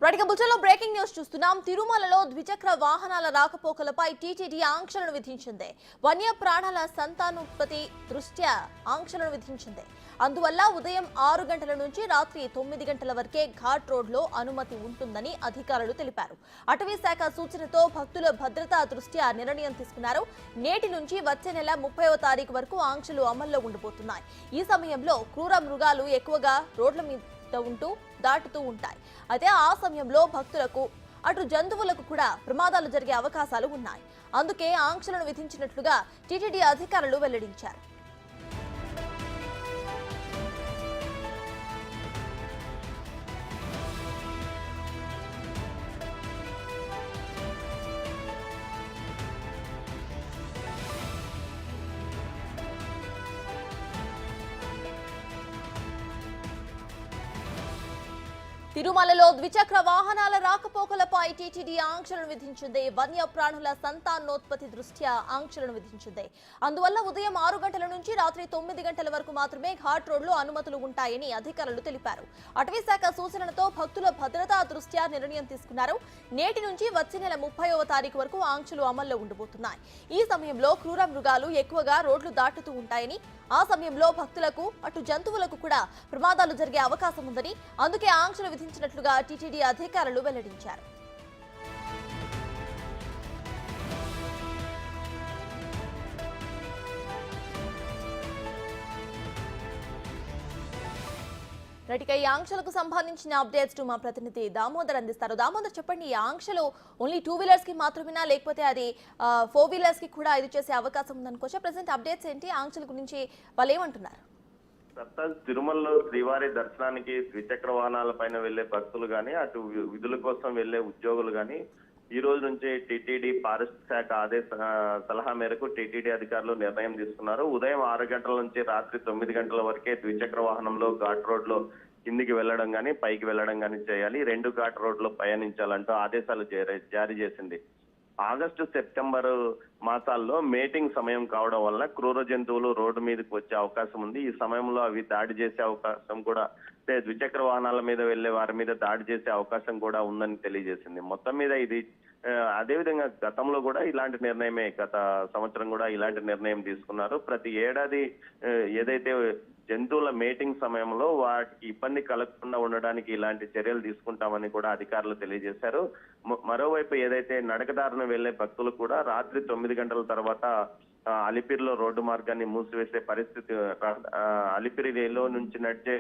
Right బులెటిన్లో breaking news చూస్తున్నాం. తిరుమలలో ద్విచక్ర వాహనాల రాకపోకలపై టీటీడీ ఆంక్షలను విధించింది. వన్య ప్రాణాల సంతానోత్పత్తి దృష్ట్యా ఆంక్షలను విధించింది. అందువల్ల ఉదయం 6 గంటల నుంచి రాత్రి 9 గంటల వరకే ఘాట్ రోడ్లో అనుమతి ఉంటుందని అధికారులు తెలిపారు. అటవీ శాఖ సూచనతో భక్తుల భద్రతా దృష్ట్యా నిర్ణయం తీసుకున్నారు. నేటి నుంచి వచ్చే నెల 30వ తారీఖు వరకు ఆంక్షలు అమల్లో ఉండబోతున్నాయి. ఈ సమయంలో క్రూర మృగాలు ఎక్కువగా రోడ్ల మీద దాటుతూ ఉంటాయి. అయితే ఆ సమయంలో భక్తులకు అటు జంతువులకు కూడా ప్రమాదాలు జరిగే అవకాశాలు ఉన్నాయి. అందుకే ఆంక్షలను విధించినట్లుగా టీటీడీ అధికారులు వెల్లడించారు. తిరుమలలో ద్విచక్ర వాహనాల రాకపోకలపై టీటీడీ ఆంక్షలను విధించింది. వన్య ప్రాణుల సంతానోత్పత్తి దృష్ట్యా ఆంక్షలను విధించింది. అందువల్ల ఉదయం 6 గంటల నుంచి రాత్రి 9 గంటల వరకు మాత్రమే ఘాట్ రోడ్లో అనుమతులు ఉంటాయని అధికారులు తెలిపారు. అటవీ శాఖ సూచనలతో భక్తుల భద్రతా దృష్ట్యా నిర్ణయం తీసుకున్నారు. నేటి నుంచి వచ్చే నెల 30వ తారీఖు వరకు ఆంక్షలు అమల్లో ఉండబోతున్నాయి. ఈ సమయంలో క్రూర మృగాలు ఎక్కువగా రోడ్లు దాటుతూ ఉంటాయని, ఆ సమయంలో భక్తులకు అటు జంతువులకు కూడా ప్రమాదాలు జరిగే అవకాశం ఉందని, అందుకే ఆంక్షలు విధించినట్లుగా టీటీడీ అధికారులు వెల్లడించారు. రైట్, ఈ ఆంక్షలకు సంబంధించిన అప్డేట్స్ మా ప్రతినిధి దామోదర్ అందిస్తారు. దామోదర్, చెప్పండి, ఈ ఆంక్షలు ఓన్లీ 2 వీలర్స్ కి మాత్రమేనా, లేకపోతే అది 4 వీలర్స్ కి కూడా ఇది చేసే అవకాశం ఉందనుకోవచ్చా? ప్రెసెంట్ అప్డేట్స్ ఏంటి? ఆంక్షల గురించి వాళ్ళు ఏమంటున్నారు? తిరుమలలో శ్రీవారి దర్శనానికి ద్విచక్ర వాహనాల పైన వెళ్లే భక్తులు గాని, అటు విధుల కోసం వెళ్లే ఉద్యోగులు గాని ఈ రోజు నుంచి టీటీడీ ఫారెస్ట్ శాఖ సలహా మేరకు టీటీడీ అధికారులు నిర్ణయం తీసుకున్నారు. ఉదయం 6 గంటల నుంచి రాత్రి 9 గంటల వరకే ద్విచక్ర వాహనంలో ఘాట్ రోడ్ లో కిందికి వెళ్లడం గాని పైకి వెళ్లడం గాని చేయాలి. 2 ఘాట్ రోడ్ లో పయనించాలంటూ ఆదేశాలు జారీ చేసింది. ఆగస్టు సెప్టెంబర్ మాసాల్లో మేటింగ్ సమయం కావడం వల్ల క్రూర జంతువులు రోడ్డు మీదకి వచ్చే అవకాశం ఉంది. ఈ సమయంలో అవి దాడి చేసే అవకాశం కూడా, ద్విచక్ర వాహనాల మీద వెళ్లే వారి మీద దాడి చేసే అవకాశం కూడా ఉందని తెలియజేసింది. మొత్తం మీద ఇది అదేవిధంగా గతంలో కూడా ఇలాంటి నిర్ణయమే, గత సంవత్సరం కూడా ఇలాంటి నిర్ణయం తీసుకున్నారు. ప్రతి ఏడాది ఏదైతే జంతువుల మేటింగ్ సమయంలో వాటికి ఇబ్బంది కలగకుండా ఉండడానికి ఇలాంటి చర్యలు తీసుకుంటామని కూడా అధికారులు తెలియజేశారు. మరోవైపు ఏదైతే నడకదారును వెళ్లే భక్తులు కూడా రాత్రి 9 గంటల తర్వాత అలిపిరిలో రోడ్డు మార్గాన్ని మూసివేసే పరిస్థితి, అలిపిరిలో నుంచి నడిచే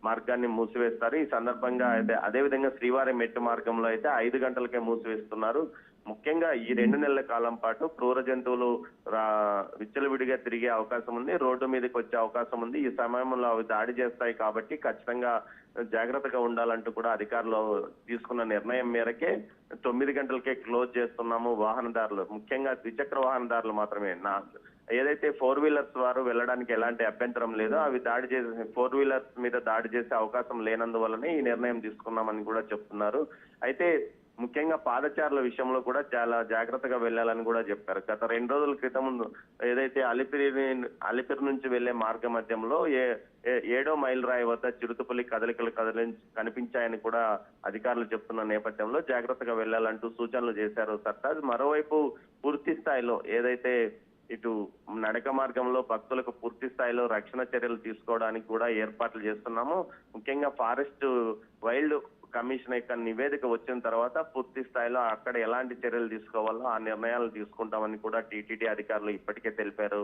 మార్గాన్ని మూసివేస్తారు. ఈ సందర్భంగా అయితే అదేవిధంగా శ్రీవారి మెట్టు మార్గంలో అయితే 5 గంటలకే మూసివేస్తున్నారు. ముఖ్యంగా ఈ 2 నెలల కాలం పాటు క్రూర జంతువులు విచ్చలవిడిగా తిరిగే అవకాశం ఉంది, రోడ్డు మీదకి వచ్చే అవకాశం ఉంది. ఈ సమయంలో అవి దాడి చేస్తాయి కాబట్టి ఖచ్చితంగా జాగ్రత్తగా ఉండాలంటూ కూడా అధికారులు తీసుకున్న నిర్ణయం మేరకే 9 గంటలకే క్లోజ్ చేస్తున్నాము. వాహనదారులు, ముఖ్యంగా ద్విచక్ర వాహనదారులు మాత్రమే, ఏదైతే 4 వీలర్స్ వారు వెళ్ళడానికి ఎలాంటి అభ్యంతరం లేదో అవి దాడి చేసే 4 వీలర్స్ మీద దాడి చేసే అవకాశం లేనందువల్లనే ఈ నిర్ణయం తీసుకున్నామని కూడా చెప్తున్నారు. అయితే ముఖ్యంగా పాదచారుల విషయంలో కూడా చాలా జాగ్రత్తగా వెళ్లాలని కూడా చెప్పారు. గత 2 రోజుల క్రితం ఏదైతే అలిపిరి నుంచి వెళ్లే మార్గ మధ్యంలో 7వ మైల్ రాయి వద్ద చిరుతపులి కదలికలు కనిపించాయని కూడా అధికారులు చెప్తున్న నేపథ్యంలో జాగ్రత్తగా వెళ్లాలంటూ సూచనలు చేశారు సర్తాజ్. మరోవైపు పూర్తి స్థాయిలో ఏదైతే ఇటు నడక మార్గంలో భక్తులకు పూర్తి స్థాయిలో రక్షణ చర్యలు తీసుకోవడానికి కూడా ఏర్పాట్లు చేస్తున్నాము. ముఖ్యంగా ఫారెస్ట్ వైల్డ్ కమిషన్ యొక్క నివేదిక వచ్చిన తర్వాత పూర్తి స్థాయిలో అక్కడ ఎలాంటి చర్యలు తీసుకోవాలో ఆ నిర్ణయాలు తీసుకుంటామని కూడా టీటీడీ అధికారులు ఇప్పటికే తెలిపారు.